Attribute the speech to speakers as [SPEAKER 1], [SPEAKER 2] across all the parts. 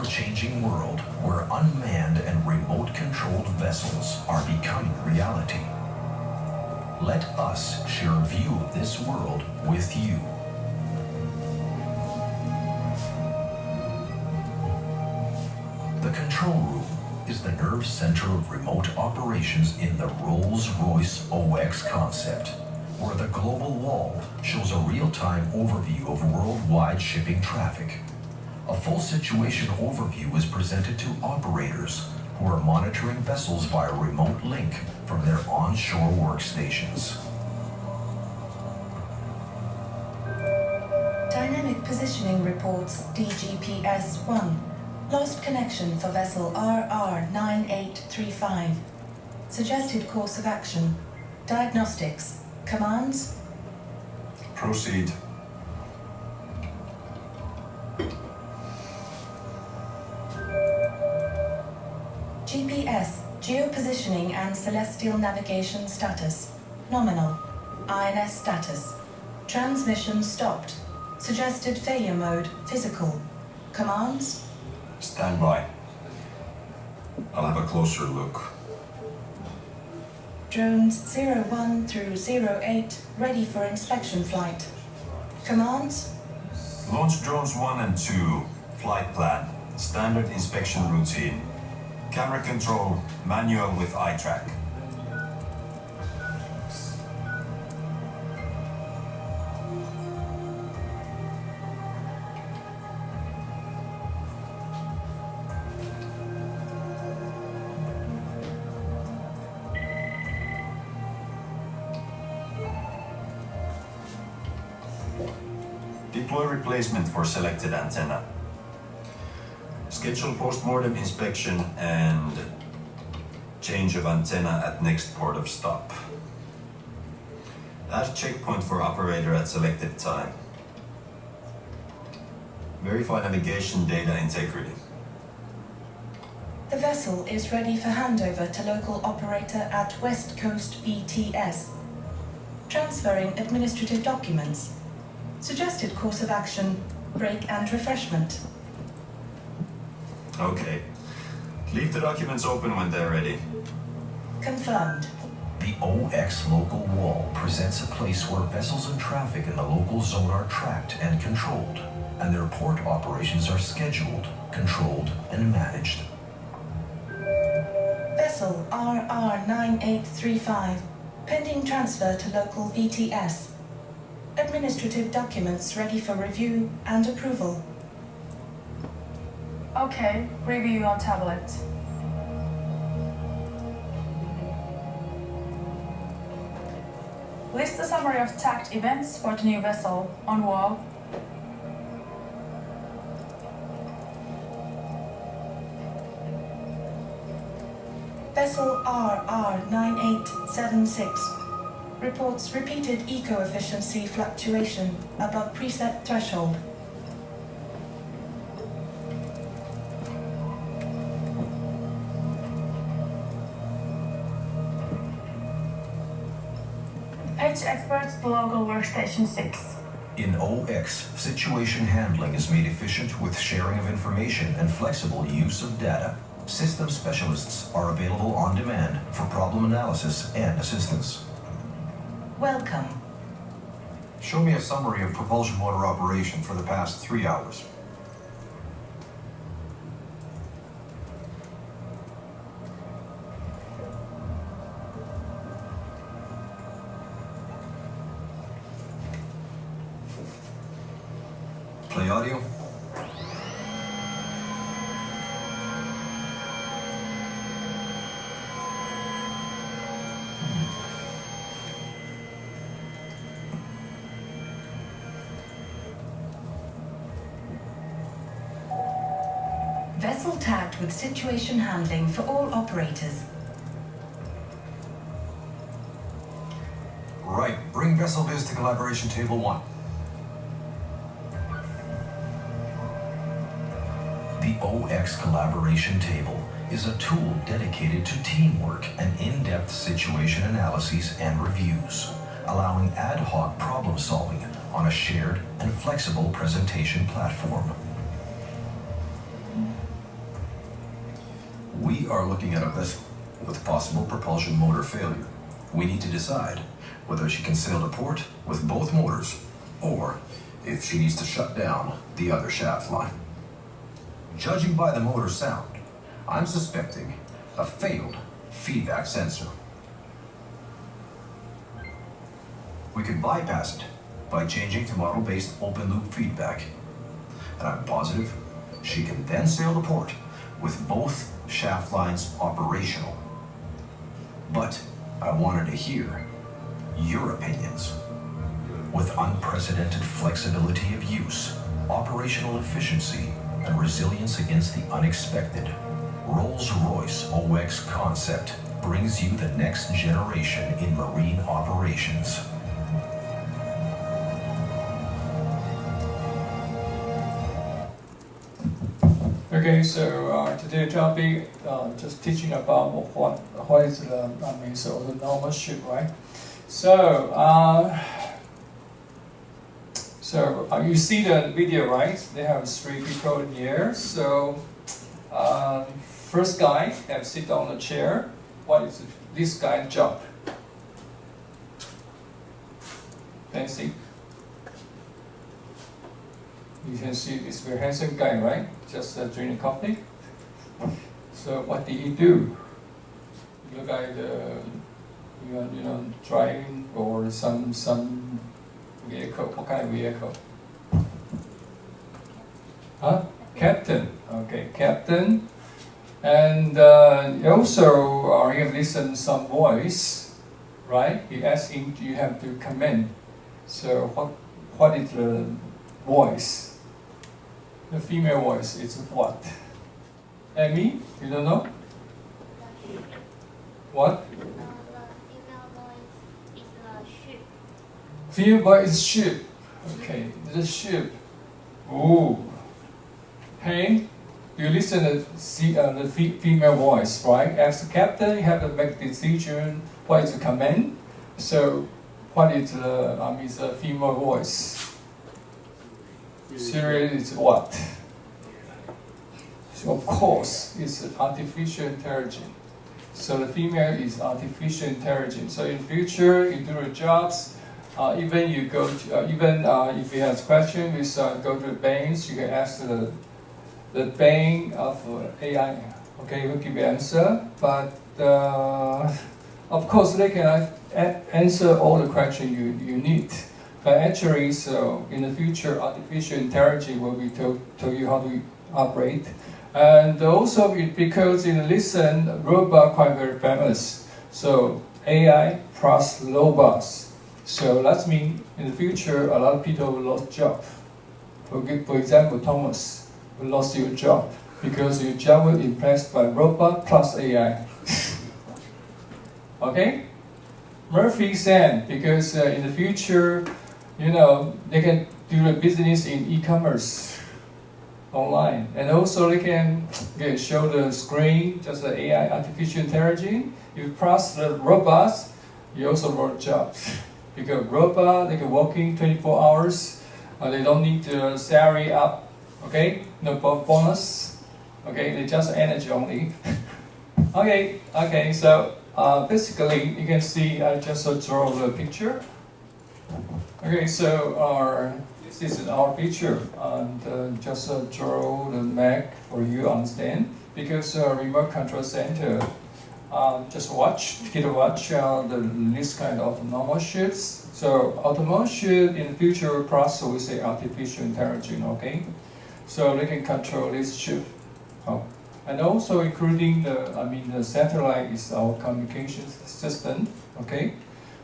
[SPEAKER 1] ever-changing world where unmanned and remote-controlled vessels are becoming reality. Let us share a view of this world with you. The control room is the nerve center of remote operations in the Rolls-Royce OX concept, where the global wall shows a real-time overview of worldwide shipping traffic. A full situation overview is presented to operators who are monitoring vessels via remote link from their onshore workstations.
[SPEAKER 2] Dynamic positioning reports DGPS-1. Lost connection for vessel RR9835. Suggested course of action. Diagnostics. Commands?
[SPEAKER 3] Proceed.
[SPEAKER 2] GPS, geopositioning and celestial navigation status. Nominal. INS status. Transmission stopped. Suggested failure mode, physical. Commands?
[SPEAKER 3] Stand by. I'll have a closer look.
[SPEAKER 2] Drones 01 through 08 ready for inspection flight. Commands?
[SPEAKER 3] Launch drones 1 and 2. Flight plan. Standard inspection routine. Camera control, manual with eye track. Deploy replacement for selected antenna. Schedule post-mortem inspection and change of antenna at next port of stop. Add checkpoint for operator at selected time. Verify navigation data integrity.
[SPEAKER 2] The vessel is ready for handover to local operator at West Coast VTS. Transferring administrative documents. Suggested course of action, break and refreshment.
[SPEAKER 3] Okay. Leave the documents open when they're ready.
[SPEAKER 2] Confirmed.
[SPEAKER 1] The OX local wall presents a place where vessels and traffic in the local zone are tracked and controlled, and their port operations are scheduled, controlled, and managed.
[SPEAKER 2] Vessel RR9835, pending transfer to local VTS. Administrative documents ready for review and approval.
[SPEAKER 4] Okay, review on tablet. List the summary of tagged events for the new vessel on wall.
[SPEAKER 2] Vessel RR9876 reports repeated eco-efficiency fluctuation above preset threshold.
[SPEAKER 4] Page experts to local workstation 6.
[SPEAKER 1] In OX, situation handling is made efficient with sharing of information and flexible use of data. System specialists are available on demand for problem analysis and assistance.
[SPEAKER 2] Welcome.
[SPEAKER 5] Show me a summary of propulsion motor operation for the past 3 hours.
[SPEAKER 1] Play audio.
[SPEAKER 2] Vessel tagged with situation handling for all operators.
[SPEAKER 5] Right, bring vessel viz to collaboration table 1.
[SPEAKER 1] The OX collaboration table is a tool dedicated to teamwork and in-depth situation analyses and reviews, allowing ad hoc problem solving on a shared and flexible presentation platform. We are looking at a vessel with possible propulsion motor failure. We need to decide whether she can sail to port with both motors, or if she needs to shut down the other shaft line. Judging by the motor sound, I'm suspecting a failed feedback sensor. We could bypass it by changing to model-based open-loop feedback. And I'm positive she can then sail to port with both shaft lines operational. But I wanted to hear your opinions. With unprecedented flexibility of use, operational efficiency, and resilience against the unexpected, Rolls-Royce OX concept brings you the next generation in marine operations.
[SPEAKER 6] Okay, so today's topic, just teaching about what is the so the normal ship, right? So you see the video, right? They have 3 people in here. So first guy have sit on the chair. What is this guy's job? Can you see? You can see this very handsome guy, right? Just drinking coffee. So what did he do? Look like driving or some vehicle. What kind of vehicle? Huh? Captain. Okay, captain. And also he have listened some voice, right? He asked him, "Do you have to command?" So what is the voice? The female voice is what? Amy, you don't know? What?
[SPEAKER 7] The female voice is the ship.
[SPEAKER 6] Female voice is ship. Okay, the ship. Ooh. Hey, you listen to the female voice, right? As the captain, you have to make decision. What is the command? So, what is the female voice? Siri is what? So of course, it's artificial intelligence. So the female is artificial intelligence. So in future, you do the jobs. Even you go to, if you have question, you go to the banks. You can ask the bank of AI. Okay, will give you answer. But of course, they cannot answer all the questions you need. But actually, so in the future, artificial intelligence will be tell you how to operate. And also because in listen, robot quite very famous. So AI plus robots. So that means in the future, a lot of people will lose job. For example, Thomas will lose your job because your job will be replaced by robot plus AI. Okay? Murphy said because in the future, they can do the business in e-commerce online, and also they can show the screen, just the AI, artificial intelligence. You plus the robots, you also lose jobs because robot they can working 24 hours. They don't need the salary up. Okay, no bonus. Okay, they just energy only. Okay. So basically, you can see I just draw the picture. Okay, so this is our picture, and just draw the map for you to understand. Because remote control center, just watch this kind of normal ships. So automotive in the future process we say artificial intelligence. Okay, so they can control this ship. And also including the satellite is our communication system. Okay.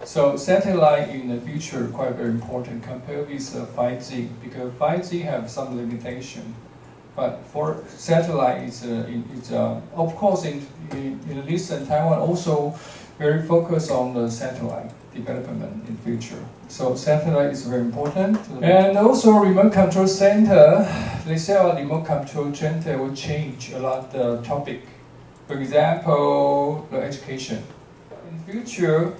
[SPEAKER 6] So satellite in the future quite very important compared with 5G because 5G have some limitation, but for satellite it's of course in this and Taiwan also very focused on the satellite development in future. So satellite is very important. And also remote control center, they say our remote control center will change a lot the topic. For example, the education. In future,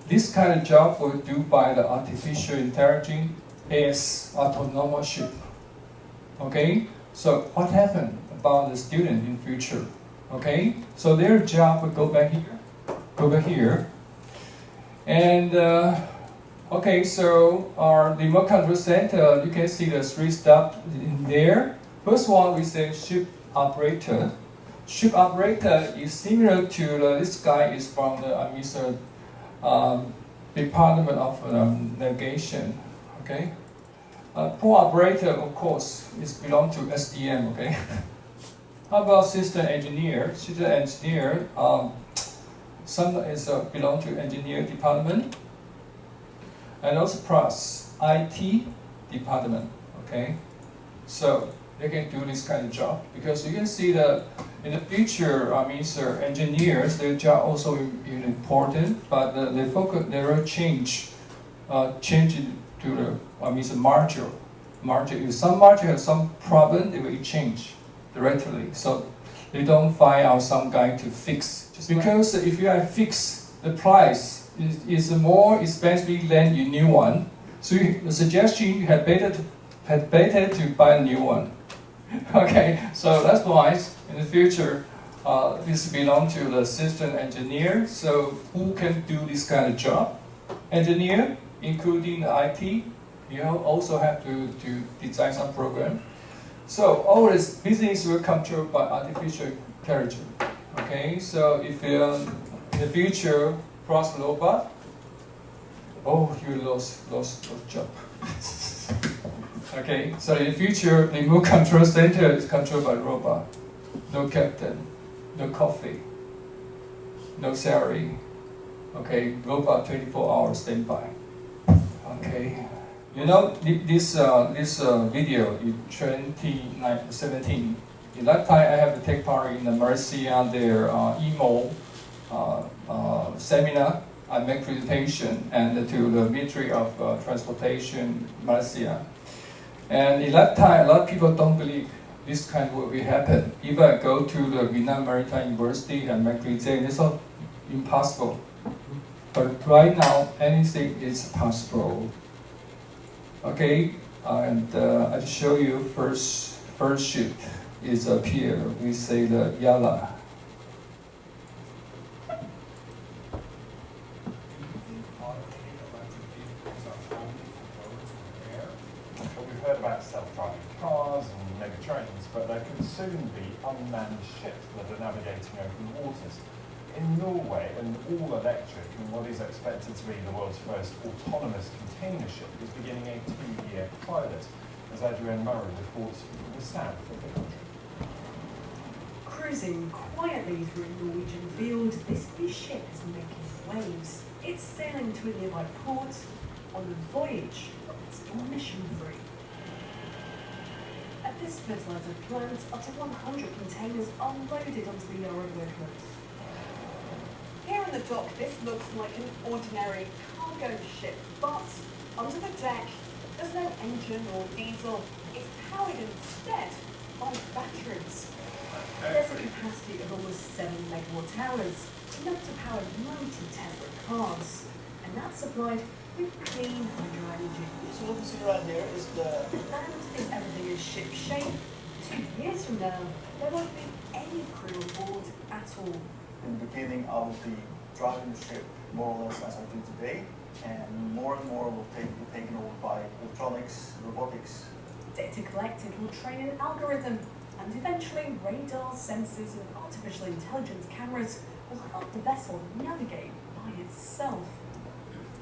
[SPEAKER 6] this kind of job will do by the artificial intelligence as autonomous ship. Okay, so what happened about the student in future? Okay, so their job would go back here, and okay, so our remote control center, you can see the 3 steps in there. First one we say ship operator. Ship operator is similar to this guy is from the Department of Navigation. Okay, port operator of course is belong to SDM. Okay. How about system engineer? System engineer, some is belong to engineer department, and also plus IT department. Okay, so they can do this kind of job because you can see that in the future, engineers, their job also important, but they focus, they will change it to the module. If some module has some problem, they will change directly, so they don't find out some guy to fix. Just because if you have fixed, the price is more expensive than your new one. So the suggestion you had better to buy a new one. Okay, so that's why in the future this belongs to the system engineer. So who can do this kind of job? Engineer, including the IT. You also have to design some program. So all this business will controlled by artificial intelligence. Okay, so if in the future cross robot, you lost job. Okay, so in the future the remote control center is controlled by robot. No captain, no coffee, no salary. Okay, robot 24 hours standby. Okay. You know, this video in 2017, in that time I have to take part in the Malaysia, their emo seminar. I make presentation and to the Ministry of Transportation, Malaysia. And in that time, a lot of people don't believe this kind of will happen. If I go to the Vietnam Maritime University and make presentation, it's not impossible. But right now, anything is possible. Okay, and I'll show you first ship is up here. We say the Yala.
[SPEAKER 8] We've heard about self-driving cars and mega trains, but there could soon be unmanned ships that are navigating open waters. In Norway, an all-electric and what is expected to be the world's first autonomous container ship is beginning a 2-year pilot, as Adrienne Murray reports from the south of the country.
[SPEAKER 9] Cruising quietly through a Norwegian field, this new ship is making waves. It's sailing to a nearby port on a voyage that's emission-free. At this fertilizer plant, up to 100 containers are loaded onto the yard equipment.
[SPEAKER 10] Here on the dock, this looks like an ordinary cargo ship, but under the deck, there's no engine or diesel. It's powered instead by batteries.
[SPEAKER 9] There's a capacity of almost 7 megawatt hours, enough to power 90 Tesla cars, and that's supplied with clean hydro energy.
[SPEAKER 11] So what you see right here is the...
[SPEAKER 9] And if everything is ship-shape, 2 years from now, there won't be any crew on board at all.
[SPEAKER 11] In the beginning, I will be driving the ship more or less as I do today, and more will be taken over by electronics, robotics.
[SPEAKER 9] Data collected will train an algorithm, and eventually radar, sensors, and artificial intelligence cameras will help the vessel navigate by itself.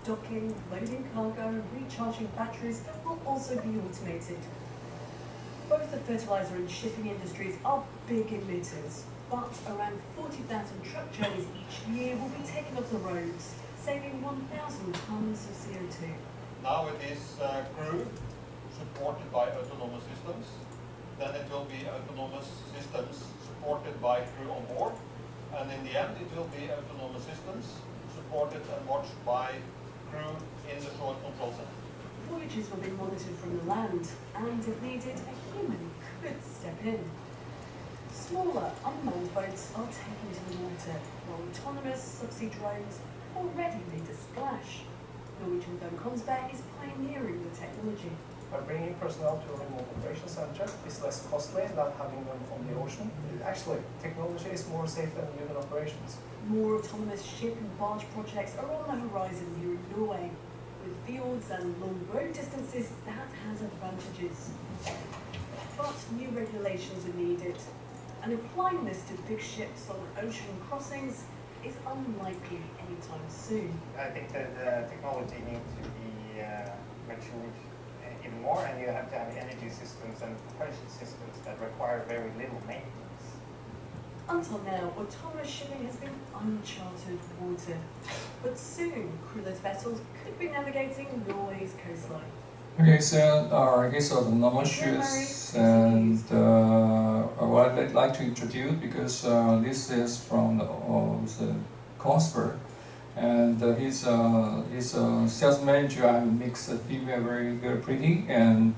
[SPEAKER 9] Docking, loading cargo, and recharging batteries will also be automated. Both the fertilizer and shipping industries are big emitters, but around 40,000 truck journeys each year will be taken off the roads, saving 1,000 tons of CO2.
[SPEAKER 12] Now it is crew supported by autonomous systems. Then it will be autonomous systems supported by crew on board. And in the end, it will be autonomous systems supported and watched by crew in the shore control center.
[SPEAKER 9] Voyages will be monitored from the land, and if needed, a human could step in. Smaller, unmanned boats are taken to the water, while autonomous subsea drones already made a splash. Norwegian firm Kongsberg is pioneering the technology.
[SPEAKER 13] bringing personnel to a remote operation center is less costly than having them on the ocean. Actually, technology is more safe than human operations.
[SPEAKER 9] More autonomous ship and barge projects are on the horizon here in Norway. With fields and long road distances, that has advantages. But new regulations are needed, and applying this to big ships on ocean crossings is unlikely anytime soon.
[SPEAKER 14] I think that the technology needs to be matured even more, and you have to have energy systems and propulsion systems that require very little maintenance.
[SPEAKER 9] Until now, autonomous shipping has been uncharted water, but soon crewless vessels could be navigating Norway's coastline.
[SPEAKER 6] Okay, so I guess autonomous ships, and what I'd like to introduce, because this is from the Cosper, and he's a sales manager and makes a female very pretty, and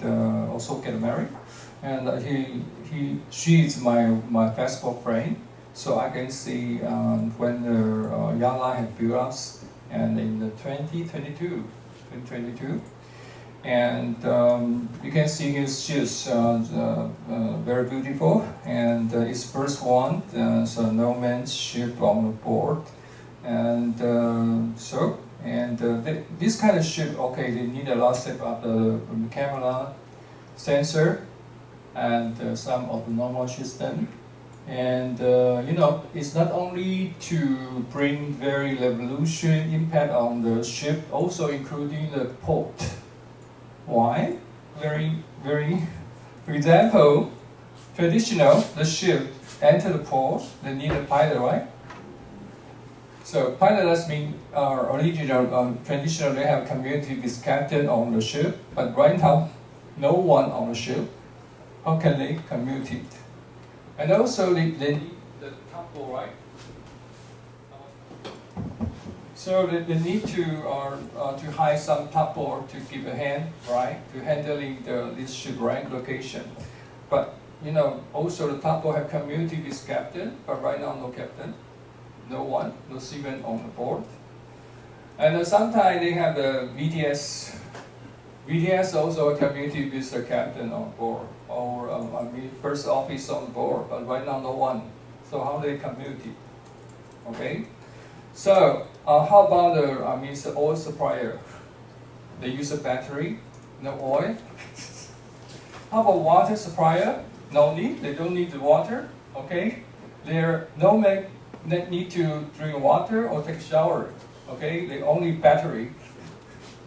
[SPEAKER 6] also get married, and she is my Facebook friend, so I can see when the young line had built up, and in the 2022. And you can see his shoes, very beautiful, and his first one, so no man's ship on the board, and this kind of ship, okay, they need a lot of the camera, sensor, and some autonomous system, and it's not only to bring very revolution impact on the ship, also including the port. Why? For example, the ship enter the port, they need a pilot, right? So pilot does mean traditionally they have community with captain on the ship, but right now, no one on the ship. How can they communicate? And also they need the couple, right? So they need to hire some couple to give a hand, right, to handling this shipwreck location. But also the couple have community with captain, but right now no captain, no one, no seaman on the board. And sometimes they have the VTS. VTS also a community with the captain on board, or first office on board, but right now no one. So how they communicate? Okay. So how about the oil supplier? They use a battery, no oil. How about water supplier? No need. They don't need the water. Okay. They're no need to drink water or take a shower. Okay. They only battery.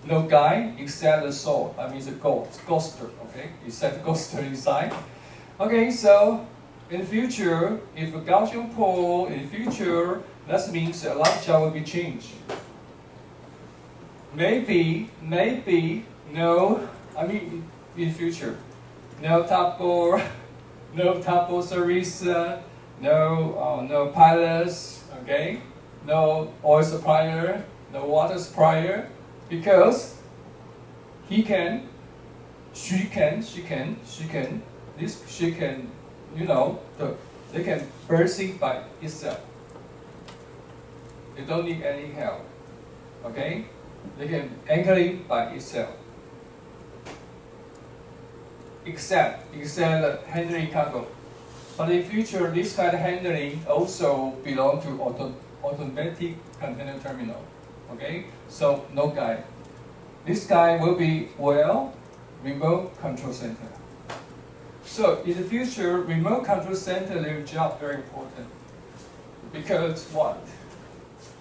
[SPEAKER 6] No guy except the soul. The ghoster. Okay. You set the ghoster inside. Okay. So in the future, if a Gaussian pole in the future, that means a lot of job will be changed. Maybe, no, in the future, no tapo, no tapo service, no pilots, okay, no oil supplier, no water supplier, because she can, they can birthing by itself. They don't need any help, okay? They can anchoring by itself. Except handling cargo. But in future, this kind of handling also belong to automatic container terminal, okay? So no guy. This guy will be remote control center. So in the future, remote control center, their job very important. Because what?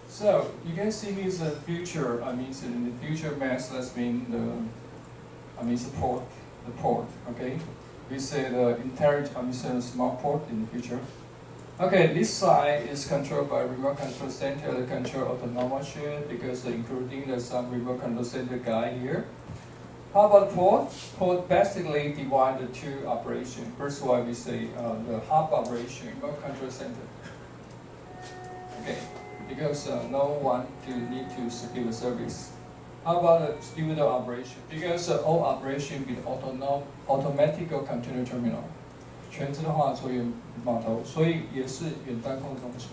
[SPEAKER 6] So you can see this future. In the future mass, that's mean the port. Okay, we say the intelligent, smart port in the future. Okay, this side is controlled by remote control center. The control autonomous ship because including some remote control center guy here. How about port? Port basically divide the two operations. First one we say the hub operation, remote control center. Okay. Because no one need to secure the service. How about the distributor operation? Because all operation with automatic container terminal. 全自动化作业码头，所以也是远端控制中心。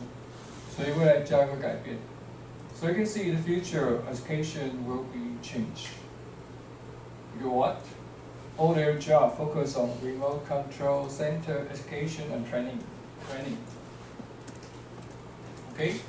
[SPEAKER 6] 所以未来将会改变。So you can see in the future, education will be changed. You what? all their job focus on remote control center education and training. Okay.